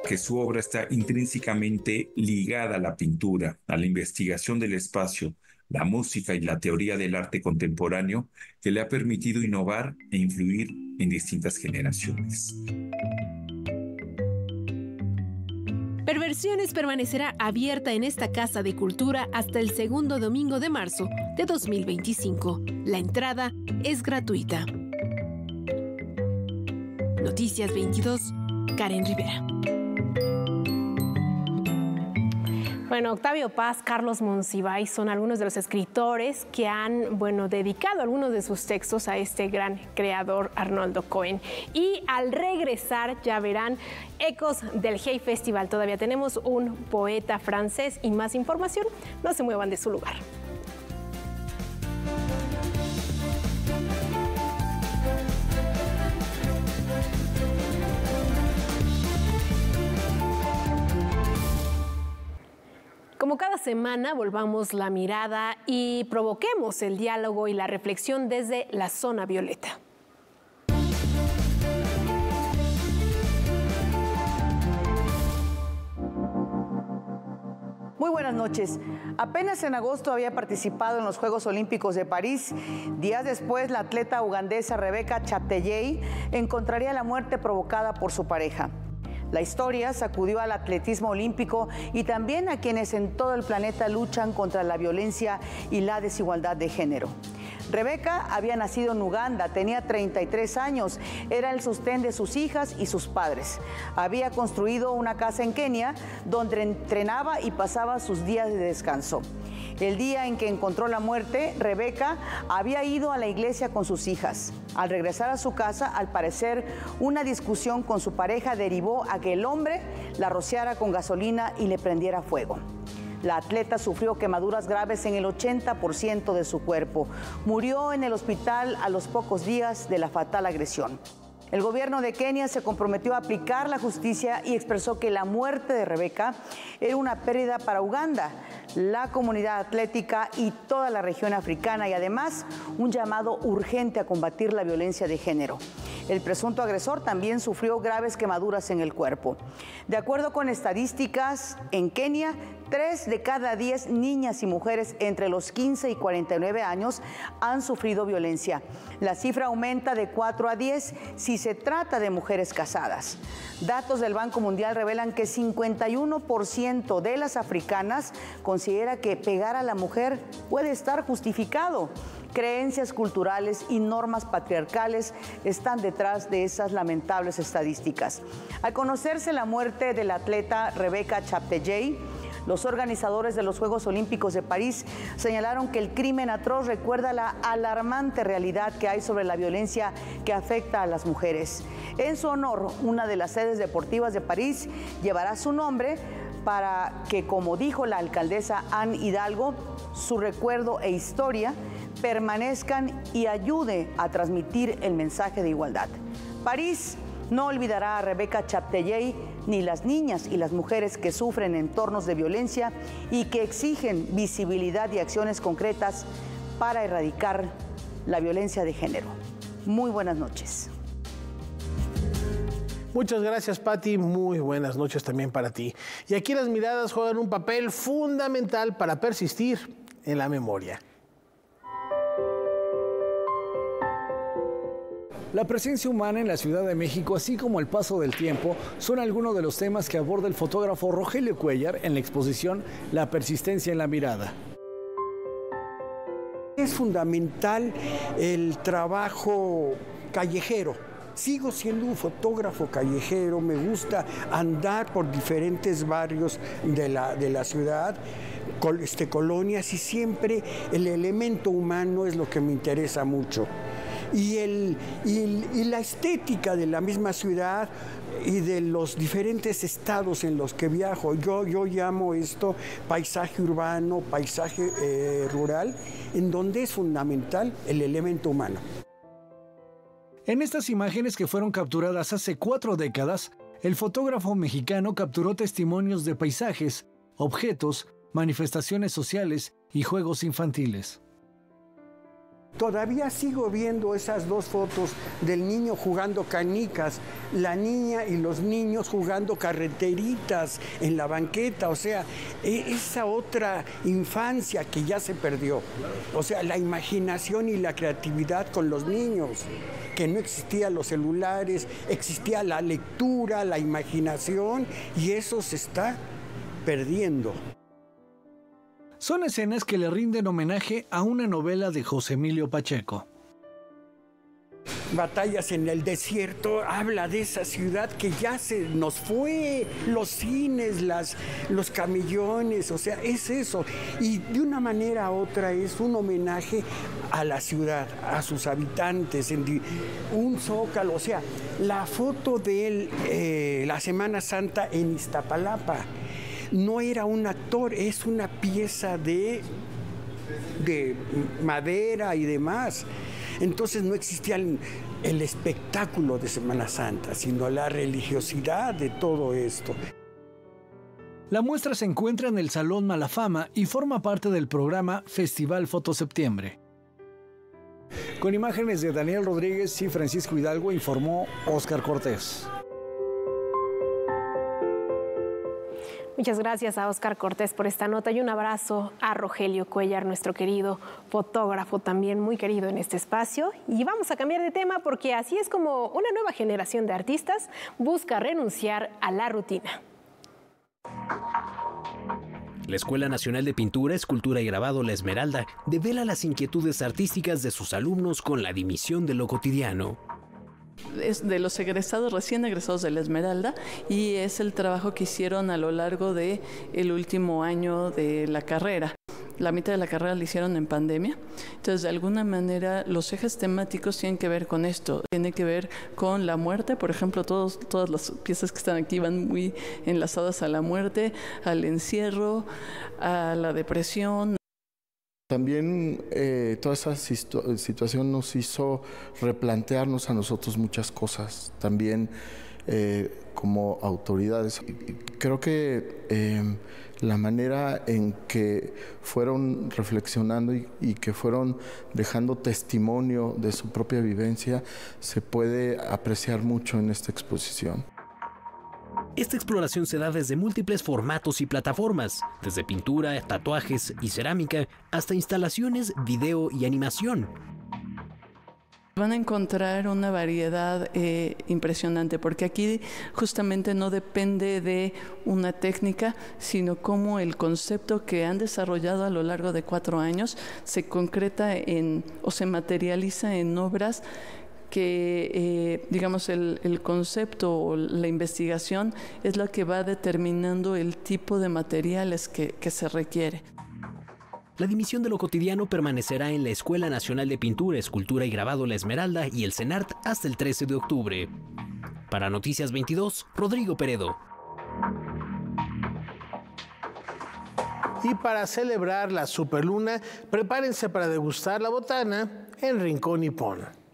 [SPEAKER 17] Que su obra está intrínsecamente ligada a la pintura, a la investigación del espacio, la música y la teoría del arte contemporáneo, que le ha permitido innovar e influir en distintas generaciones.
[SPEAKER 1] Perversiones permanecerá abierta en esta Casa de Cultura hasta el segundo domingo de marzo de 2025. La entrada es gratuita. Noticias 22, Karen Rivera. Bueno, Octavio Paz, Carlos Monsiváis son algunos de los escritores que han, dedicado algunos de sus textos a este gran creador Arnaldo Cohen. Y al regresar ya verán ecos del Hay Festival. Todavía tenemos un poeta francés y más información. No se muevan de su lugar. Como cada semana, volvamos la mirada y provoquemos el diálogo y la reflexión desde la zona violeta.
[SPEAKER 18] Muy buenas noches. Apenas en agosto había participado en los Juegos Olímpicos de París. Días después, la atleta ugandesa Rebecca Cheptegei encontraría la muerte provocada por su pareja. La historia sacudió al atletismo olímpico y también a quienes en todo el planeta luchan contra la violencia y la desigualdad de género. Rebecca había nacido en Uganda, tenía 33 años, era el sostén de sus hijas y sus padres. Había construido una casa en Kenia donde entrenaba y pasaba sus días de descanso. El día en que encontró la muerte, Rebecca había ido a la iglesia con sus hijas. Al regresar a su casa, al parecer, una discusión con su pareja derivó a que el hombre la rociara con gasolina y le prendiera fuego. La atleta sufrió quemaduras graves en el 80% de su cuerpo. Murió en el hospital a los pocos días de la fatal agresión. El gobierno de Kenia se comprometió a aplicar la justicia y expresó que la muerte de Rebeca era una pérdida para Uganda, la comunidad atlética y toda la región africana, y además un llamado urgente a combatir la violencia de género. El presunto agresor también sufrió graves quemaduras en el cuerpo. De acuerdo con estadísticas, en Kenia, 3 de cada 10 niñas y mujeres entre los 15 y 49 años han sufrido violencia. La cifra aumenta de 4 a 10 si se trata de mujeres casadas. Datos del Banco Mundial revelan que 51% de las africanas considera que pegar a la mujer puede estar justificado. Creencias culturales y normas patriarcales están detrás de esas lamentables estadísticas. Al conocerse la muerte del atleta Rebecca Cheptegei, los organizadores de los Juegos Olímpicos de París señalaron que el crimen atroz recuerda la alarmante realidad que hay sobre la violencia que afecta a las mujeres. En su honor, una de las sedes deportivas de París llevará su nombre para que, como dijo la alcaldesa Anne Hidalgo, su recuerdo e historia permanezcan y ayude a transmitir el mensaje de igualdad. París no olvidará a Rebecca Cheptegei ni las niñas y las mujeres que sufren entornos de violencia y que exigen visibilidad y acciones concretas para erradicar la violencia de género. Muy buenas noches.
[SPEAKER 2] Muchas gracias, Pati. Muy buenas noches también para ti. Y aquí las miradas juegan un papel fundamental para persistir en la memoria.
[SPEAKER 7] La presencia humana en la Ciudad de México, así como el paso del tiempo, son algunos de los temas que aborda el fotógrafo Rogelio Cuéllar en la exposición La persistencia en la mirada.
[SPEAKER 19] Es fundamental el trabajo callejero. Sigo siendo un fotógrafo callejero, me gusta andar por diferentes barrios de la ciudad, colonias, y siempre el elemento humano es lo que me interesa mucho. Y la estética de la misma ciudad y de los diferentes estados en los que viajo. Yo llamo esto paisaje urbano, paisaje rural, en donde es fundamental el elemento humano.
[SPEAKER 7] En estas imágenes que fueron capturadas hace 4 décadas, el fotógrafo mexicano capturó testimonios de paisajes, objetos, manifestaciones sociales y juegos infantiles.
[SPEAKER 19] Todavía sigo viendo esas 2 fotos del niño jugando canicas, la niña y los niños jugando carreteritas en la banqueta, o sea, esa otra infancia que ya se perdió. O sea, la imaginación y la creatividad con los niños, que no existían los celulares, existía la lectura, la imaginación, y eso se está perdiendo.
[SPEAKER 7] Son escenas que le rinden homenaje a una novela de José Emilio Pacheco.
[SPEAKER 19] Batallas en el desierto habla de esa ciudad que ya se nos fue, los cines, los camellones, o sea, es eso. Y de una manera u otra es un homenaje a la ciudad, a sus habitantes, un zócalo, o sea, la foto de la Semana Santa en Iztapalapa. No era un actor, es una pieza de madera y demás. Entonces no existía el espectáculo de Semana Santa, sino la religiosidad de todo esto.
[SPEAKER 7] La muestra se encuentra en el Salón Malafama y forma parte del programa Festival Foto Septiembre. Con imágenes de Daniel Rodríguez y Francisco Hidalgo, informó Óscar Cortés.
[SPEAKER 1] Muchas gracias a Óscar Cortés por esta nota y un abrazo a Rogelio Cuéllar, nuestro querido fotógrafo, también muy querido en este espacio. Y vamos a cambiar de tema porque así es como una nueva generación de artistas busca renunciar a la rutina.
[SPEAKER 14] La Escuela Nacional de Pintura, Escultura y Grabado La Esmeralda devela las inquietudes artísticas de sus alumnos con la dimisión de lo cotidiano.
[SPEAKER 20] Es de los egresados, recién egresados de La Esmeralda, y es el trabajo que hicieron a lo largo del último año de la carrera. La mitad de la carrera la hicieron en pandemia. Entonces, de alguna manera, los ejes temáticos tienen que ver con esto. Tiene que ver con la muerte. Por ejemplo, todas las piezas que están aquí van muy enlazadas a la muerte, al encierro, a la depresión.
[SPEAKER 21] También toda esa situación nos hizo replantearnos a nosotros muchas cosas, también como autoridades. Creo que la manera en que fueron reflexionando y que fueron dejando testimonio de su propia vivencia se puede apreciar mucho en esta exposición.
[SPEAKER 14] Esta exploración se da desde múltiples formatos y plataformas, desde pintura, tatuajes y cerámica, hasta instalaciones, video y animación.
[SPEAKER 20] Van a encontrar una variedad impresionante, porque aquí justamente no depende de una técnica, sino cómo el concepto que han desarrollado a lo largo de 4 años se concreta o se materializa en obras que, digamos, el concepto o la investigación es lo que va determinando el tipo de materiales que se requiere.
[SPEAKER 14] La Dimisión de lo Cotidiano permanecerá en la Escuela Nacional de Pintura, Escultura y Grabado La Esmeralda y el CENART hasta el 13 de octubre. Para Noticias 22, Rodrigo Peredo.
[SPEAKER 2] Y para celebrar la superluna, prepárense para degustar la botana en Rincón Nippon.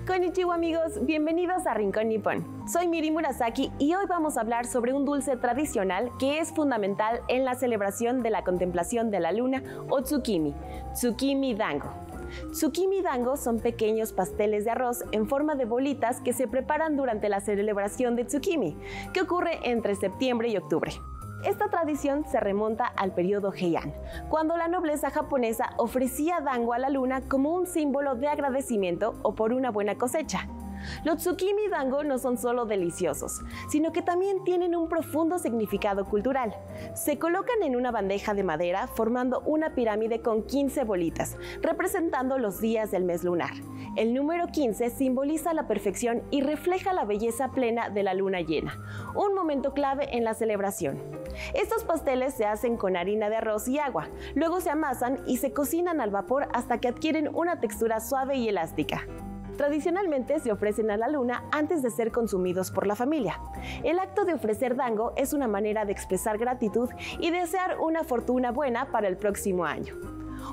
[SPEAKER 22] Konnichiwa amigos, bienvenidos a Rincón Nippon. Soy Miri Murasaki y hoy vamos a hablar sobre un dulce tradicional que es fundamental en la celebración de la contemplación de la luna o tsukimi, tsukimi dango. Tsukimi dango son pequeños pasteles de arroz en forma de bolitas que se preparan durante la celebración de tsukimi, que ocurre entre septiembre y octubre. Esta tradición se remonta al periodo Heian, cuando la nobleza japonesa ofrecía dango a la luna como un símbolo de agradecimiento o por una buena cosecha. Los tsukimi dango no son solo deliciosos, sino que también tienen un profundo significado cultural. Se colocan en una bandeja de madera formando una pirámide con 15 bolitas, representando los días del mes lunar. El número 15 simboliza la perfección y refleja la belleza plena de la luna llena, un momento clave en la celebración. Estos pasteles se hacen con harina de arroz y agua, luego se amasan y se cocinan al vapor hasta que adquieren una textura suave y elástica. Tradicionalmente se ofrecen a la luna antes de ser consumidos por la familia. El acto de ofrecer dango es una manera de expresar gratitud y desear una fortuna buena para el próximo año.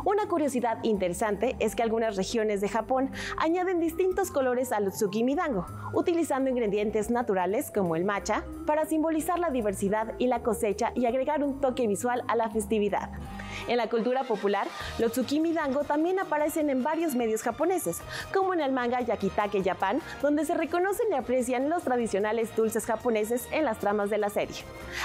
[SPEAKER 22] Una curiosidad interesante es que algunas regiones de Japón añaden distintos colores al tsukimi dango, utilizando ingredientes naturales como el matcha para simbolizar la diversidad y la cosecha y agregar un toque visual a la festividad. En la cultura popular, los tsukimi dango también aparecen en varios medios japoneses, como en el manga Yakitake Japan, donde se reconocen y aprecian los tradicionales dulces japoneses en las tramas de la serie.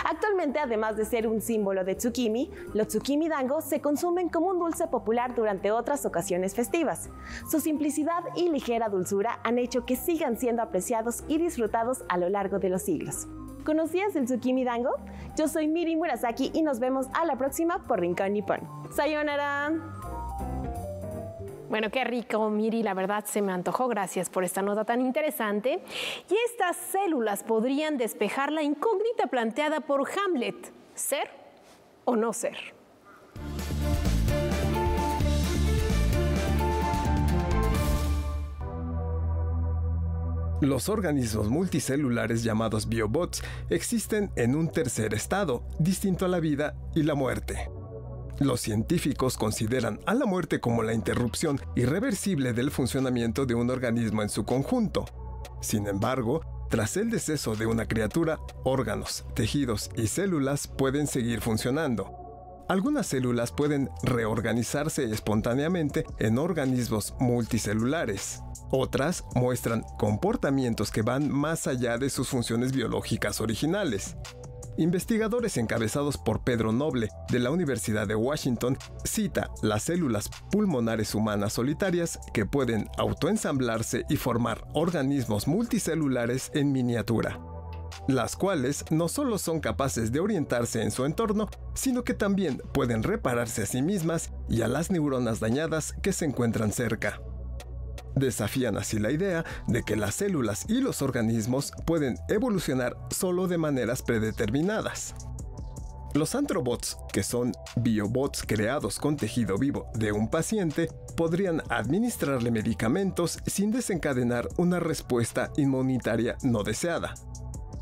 [SPEAKER 22] Actualmente, además de ser un símbolo de tsukimi, los tsukimi dango se consumen como un dulce popular durante otras ocasiones festivas. Su simplicidad y ligera dulzura han hecho que sigan siendo apreciados y disfrutados a lo largo de los siglos. ¿Conocías el tsukimi dango? Yo soy Miri Murasaki y nos vemos a la próxima por Rincón Nippon. ¡Sayonara!
[SPEAKER 1] Bueno, qué rico, Miri, la verdad se me antojó. Gracias por esta nota tan interesante. Y estas células podrían despejar la incógnita planteada por Hamlet: ¿ser o no ser?
[SPEAKER 23] Los organismos multicelulares llamados biobots existen en un tercer estado, distinto a la vida y la muerte. Los científicos consideran a la muerte como la interrupción irreversible del funcionamiento de un organismo en su conjunto. Sin embargo, tras el deceso de una criatura, órganos, tejidos y células pueden seguir funcionando. Algunas células pueden reorganizarse espontáneamente en organismos multicelulares. Otras muestran comportamientos que van más allá de sus funciones biológicas originales. Investigadores encabezados por Pedro Noble, de la Universidad de Washington, cita las células pulmonares humanas solitarias que pueden autoensamblarse y formar organismos multicelulares en miniatura, las cuales no solo son capaces de orientarse en su entorno, sino que también pueden repararse a sí mismas y a las neuronas dañadas que se encuentran cerca. Desafían así la idea de que las células y los organismos pueden evolucionar solo de maneras predeterminadas. Los antrobots, que son biobots creados con tejido vivo de un paciente, podrían administrarle medicamentos sin desencadenar una respuesta inmunitaria no deseada.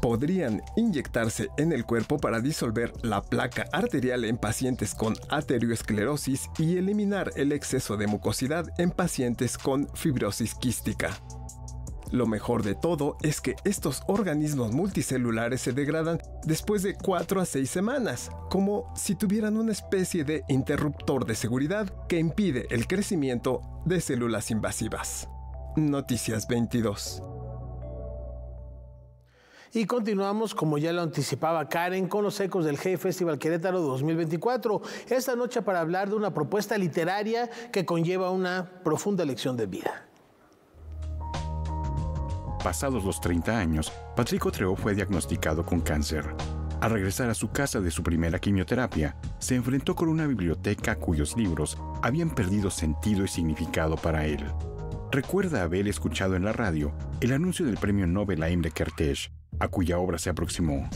[SPEAKER 23] podrían inyectarse en el cuerpo para disolver la placa arterial en pacientes con arteriosclerosis y eliminar el exceso de mucosidad en pacientes con fibrosis quística. Lo mejor de todo es que estos organismos multicelulares se degradan después de 4 a 6 semanas, como si tuvieran una especie de interruptor de seguridad que impide el crecimiento de células invasivas. Noticias 22.
[SPEAKER 2] Y continuamos, como ya lo anticipaba Karen, con los ecos del Hey Festival Querétaro 2024. Esta noche para hablar de una propuesta literaria que conlleva una profunda lección de vida.
[SPEAKER 4] Pasados los 30 años, Patrick Otreau fue diagnosticado con cáncer. Al regresar a su casa de su primera quimioterapia, se enfrentó con una biblioteca cuyos libros habían perdido sentido y significado para él. Recuerda haber escuchado en la radio el anuncio del premio Nobel a Imre Kertész, a cuya obra se aproximó.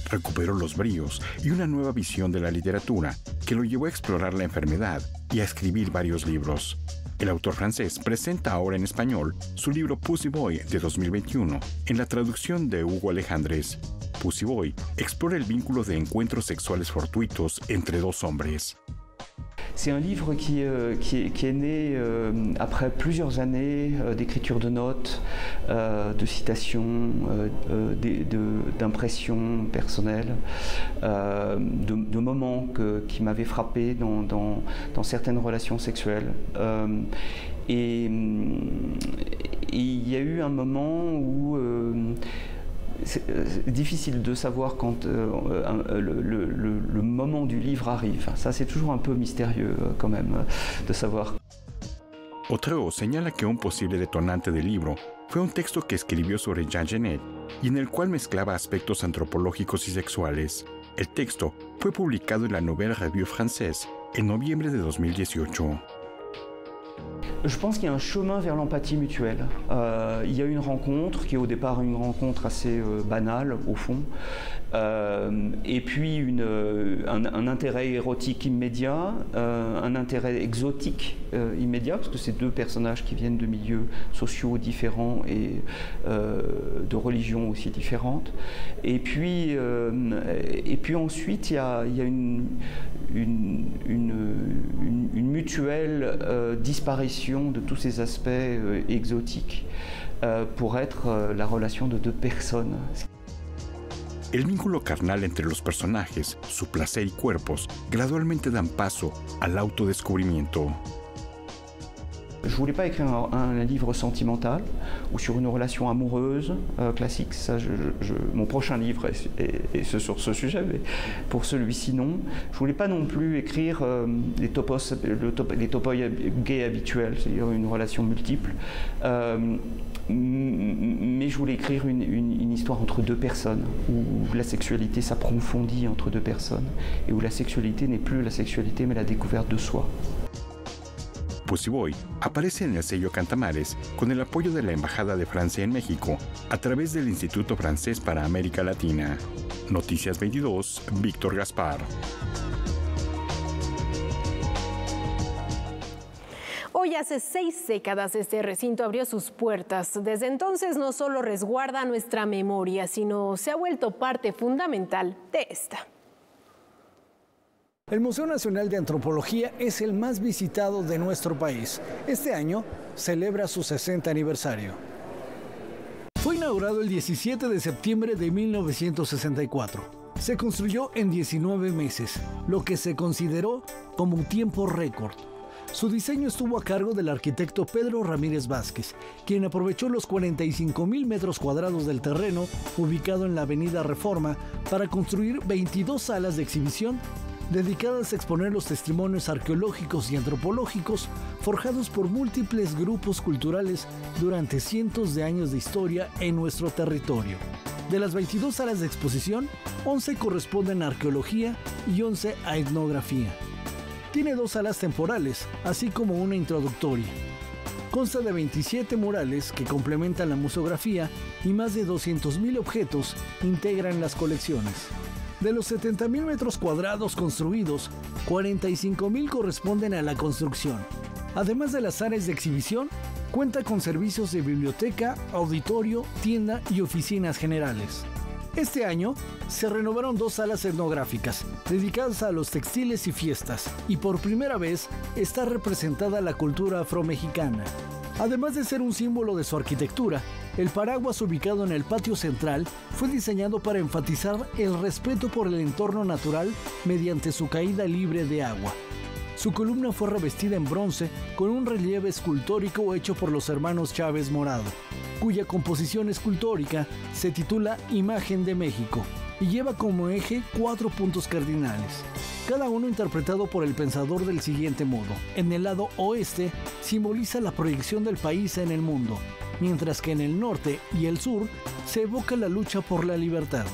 [SPEAKER 4] Recuperó los bríos y una nueva visión de la literatura que lo llevó a explorar la enfermedad y a escribir varios libros. El autor francés presenta ahora en español su libro Pussy Boy de 2021, en la traducción de Hugo Alejandres. Pussy Boy explora el vínculo de encuentros sexuales fortuitos entre dos hombres.
[SPEAKER 6] C'est un livre qui est né après plusieurs années d'écriture de notes, de citations, d'impressions personnelles, de moments qui m'avaient frappé dans certaines relations sexuelles. Et il y a eu un moment où c'est difficile de savoir quand le moment du livre arrive. Ça, c'est toujours un peu mystérieux quand même de savoir.
[SPEAKER 4] Otreau señala que un posible detonante del libro fue un texto que escribió sobre Jean Genet y en el cual mezclaba aspectos antropológicos y sexuales. El texto fue publicado en la Nouvelle Revue Française en noviembre de 2018.
[SPEAKER 6] Je pense qu'il y a un chemin vers l'empathie mutuelle. Il y a une rencontre qui est au départ une rencontre assez banale au fond, et puis un intérêt érotique immédiat, un intérêt exotique immédiat, parce que c'est deux personnages qui viennent de milieux sociaux différents et de religions aussi différentes. Et puis ensuite il y a une mutuelle disparition de tous ces aspects exotiques pour être la relation de deux personnes.
[SPEAKER 4] El vínculo carnal entre los personajes, su placer y cuerpos, gradualmente dan paso al autodescubrimiento.
[SPEAKER 6] Je ne voulais pas écrire un livre sentimental ou sur une relation amoureuse classique. Ça, mon prochain livre est sur ce sujet, mais pour celui-ci non. Je ne voulais pas non plus écrire les topos gays habituels, c'est-à-dire une relation multiple. Mais je voulais écrire une histoire entre deux personnes, où la sexualité s'approfondit entre deux personnes, et où la sexualité n'est plus la sexualité, mais la découverte de soi.
[SPEAKER 4] Pussy Boy aparece en el sello Cantamares con el apoyo de la Embajada de Francia en México a través del Instituto Francés para América Latina. Noticias 22, Víctor Gaspar.
[SPEAKER 1] Hoy hace 6 décadas este recinto abrió sus puertas. Desde entonces no solo resguarda nuestra memoria, sino se ha vuelto parte fundamental de esta.
[SPEAKER 7] El Museo Nacional de Antropología es el más visitado de nuestro país. Este año celebra su 60 aniversario. Fue inaugurado el 17 de septiembre de 1964. Se construyó en 19 meses, lo que se consideró como un tiempo récord. Su diseño estuvo a cargo del arquitecto Pedro Ramírez Vázquez, quien aprovechó los 45,000 metros cuadrados del terreno ubicado en la Avenida Reforma para construir 22 salas de exhibición dedicadas a exponer los testimonios arqueológicos y antropológicos forjados por múltiples grupos culturales durante cientos de años de historia en nuestro territorio. De las 22 salas de exposición, 11 corresponden a arqueología y 11 a etnografía. Tiene 2 salas temporales, así como una introductoria. Consta de 27 murales que complementan la museografía y más de 200,000 objetos integran las colecciones. De los 70,000 metros cuadrados construidos, 45,000 corresponden a la construcción. Además de las áreas de exhibición, cuenta con servicios de biblioteca, auditorio, tienda y oficinas generales. Este año se renovaron 2 salas etnográficas dedicadas a los textiles y fiestas, y por primera vez está representada la cultura afromexicana. Además de ser un símbolo de su arquitectura, el paraguas ubicado en el patio central fue diseñado para enfatizar el respeto por el entorno natural mediante su caída libre de agua. Su columna fue revestida en bronce con un relieve escultórico hecho por los hermanos Chávez Morado, cuya composición escultórica se titula Imagen de México y lleva como eje 4 puntos cardinales, cada uno interpretado por el pensador del siguiente modo. En el lado oeste simboliza la proyección del país en el mundo, mientras que en el norte y el sur se evoca la lucha por la libertad.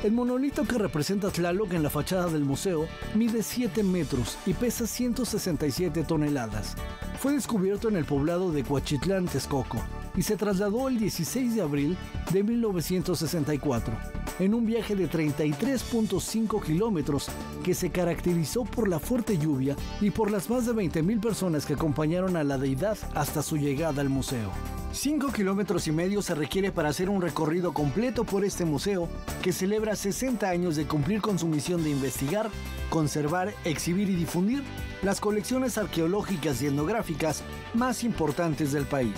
[SPEAKER 7] El monolito que representa a Tlaloc en la fachada del museo mide 7 metros y pesa 167 toneladas. Fue descubierto en el poblado de Cuachitlán, Texcoco, y se trasladó el 16 de abril de 1964, en un viaje de 33.5 kilómetros que se caracterizó por la fuerte lluvia y por las más de 20,000 personas que acompañaron a la deidad hasta su llegada al museo. 5,5 kilómetros se requiere para hacer un recorrido completo por este museo, que celebra 60 años de cumplir con su misión de investigar, conservar, exhibir y difundir las colecciones arqueológicas y etnográficas más importantes del país.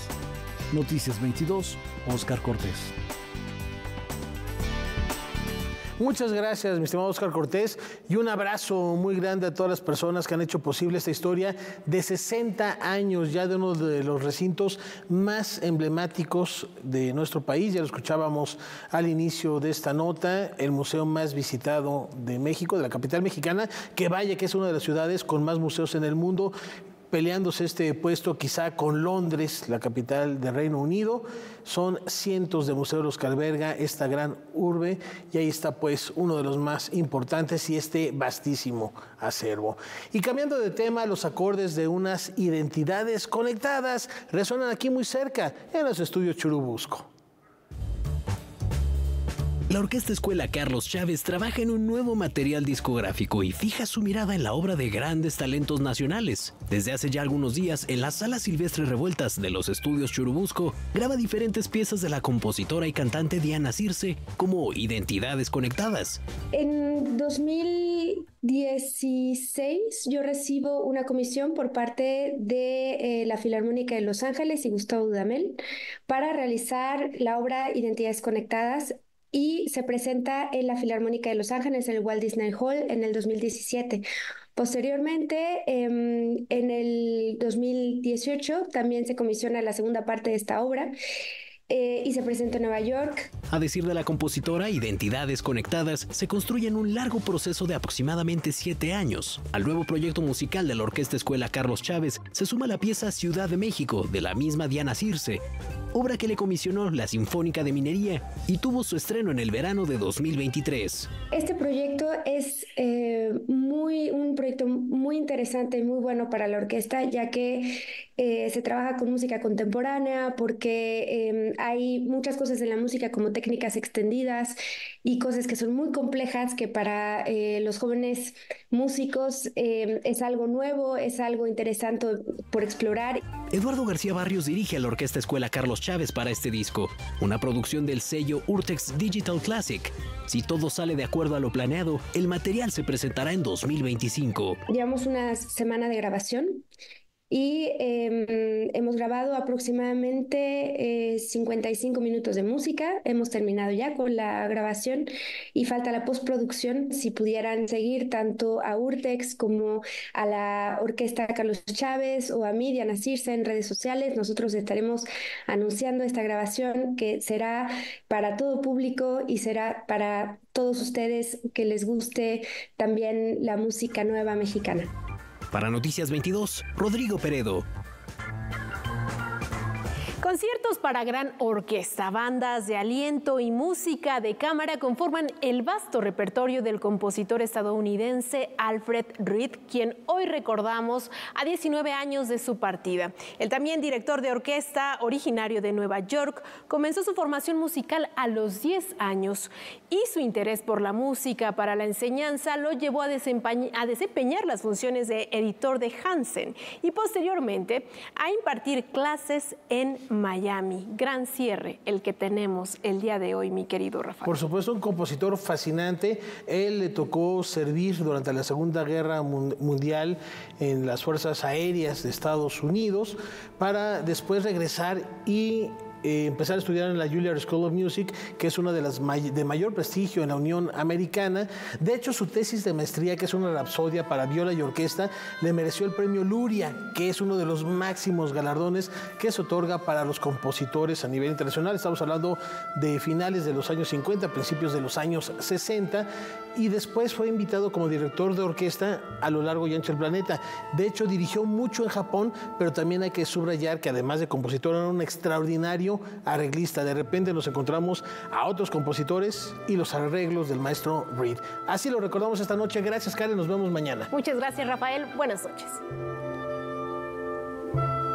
[SPEAKER 7] Noticias 22, Óscar Cortés.
[SPEAKER 2] Muchas gracias, mi estimado Óscar Cortés, y un abrazo muy grande a todas las personas que han hecho posible esta historia de 60 años ya de uno de los recintos más emblemáticos de nuestro país. Ya lo escuchábamos al inicio de esta nota, el museo más visitado de México, de la capital mexicana, que vaya que es una de las ciudades con más museos en el mundo, peleándose este puesto quizá con Londres, la capital del Reino Unido. Son cientos de museos los que alberga esta gran urbe, y ahí está pues uno de los más importantes y este vastísimo acervo. Y cambiando de tema, los acordes de unas identidades conectadas resuenan aquí muy cerca, en los estudios Churubusco.
[SPEAKER 14] La Orquesta Escuela Carlos Chávez trabaja en un nuevo material discográfico y fija su mirada en la obra de grandes talentos nacionales. Desde hace ya algunos días, en la Sala Silvestre Revueltas de los estudios Churubusco, graba diferentes piezas de la compositora y cantante Diana Circe, como Identidades Conectadas.
[SPEAKER 5] En 2016 yo recibo una comisión por parte de la Filarmónica de Los Ángeles y Gustavo Dudamel para realizar la obra Identidades Conectadas, y se presenta en la Filarmónica de Los Ángeles, en el Walt Disney Hall, en el 2017. Posteriormente, en el 2018, también se comisiona la segunda parte de esta obra y se presenta en Nueva York.
[SPEAKER 14] A decir de la compositora, Identidades Conectadas se construye en un largo proceso de aproximadamente 7 años. Al nuevo proyecto musical de la Orquesta Escuela Carlos Chávez se suma la pieza Ciudad de México, de la misma Diana Circe, obra que le comisionó la Sinfónica de Minería y tuvo su estreno en el verano de 2023.
[SPEAKER 5] Este proyecto es un proyecto muy interesante y muy bueno para la orquesta, ya que se trabaja con música contemporánea, porque hay muchas cosas en la música como técnicas extendidas y cosas que son muy complejas, que para los jóvenes músicos es algo nuevo, es algo interesante por explorar.
[SPEAKER 14] Eduardo García Barrios dirige a la Orquesta Escuela Carlos Chávez para este disco, una producción del sello Urtex Digital Classic. Si todo sale de acuerdo a lo planeado, el material se presentará en 2025.
[SPEAKER 5] Llevamos una semana de grabación y hemos grabado aproximadamente 55 minutos de música. Hemos terminado ya con la grabación y falta la postproducción. Si pudieran seguir tanto a Urtex como a la Orquesta Carlos Chávez o a mí, Diana Circe, en redes sociales, nosotros estaremos anunciando esta grabación, que será para todo público y será para todos ustedes que les guste también la música nueva mexicana.
[SPEAKER 14] Para Noticias 22, Rodrigo Peredo.
[SPEAKER 1] Conciertos para gran orquesta, bandas de aliento y música de cámara conforman el vasto repertorio del compositor estadounidense Alfred Reed, quien hoy recordamos a 19 años de su partida. El también director de orquesta, originario de Nueva York, comenzó su formación musical a los 10 años y su interés por la música para la enseñanza lo llevó a desempeñar las funciones de editor de Hansen y posteriormente a impartir clases en Miami. Gran cierre el que tenemos el día de hoy, mi querido Rafael.
[SPEAKER 2] Por supuesto, un compositor fascinante. Él le tocó servir durante la Segunda Guerra Mundial en las Fuerzas Aéreas de Estados Unidos para después regresar y empezar a estudiar en la Juilliard School of Music, que es una de las de mayor prestigio en la Unión Americana. De hecho, su tesis de maestría, que es una rapsodia para viola y orquesta, le mereció el premio Luria, que es uno de los máximos galardones que se otorga para los compositores a nivel internacional. Estamos hablando de finales de los años 50, principios de los años 60, y después fue invitado como director de orquesta a lo largo y ancho del planeta. De hecho, dirigió mucho en Japón, pero también hay que subrayar que además de compositor era un extraordinario arreglista. De repente nos encontramos a otros compositores y los arreglos del maestro Reed. Así lo recordamos esta noche. Gracias, Karen. Nos vemos mañana.
[SPEAKER 1] Muchas gracias, Rafael. Buenas noches.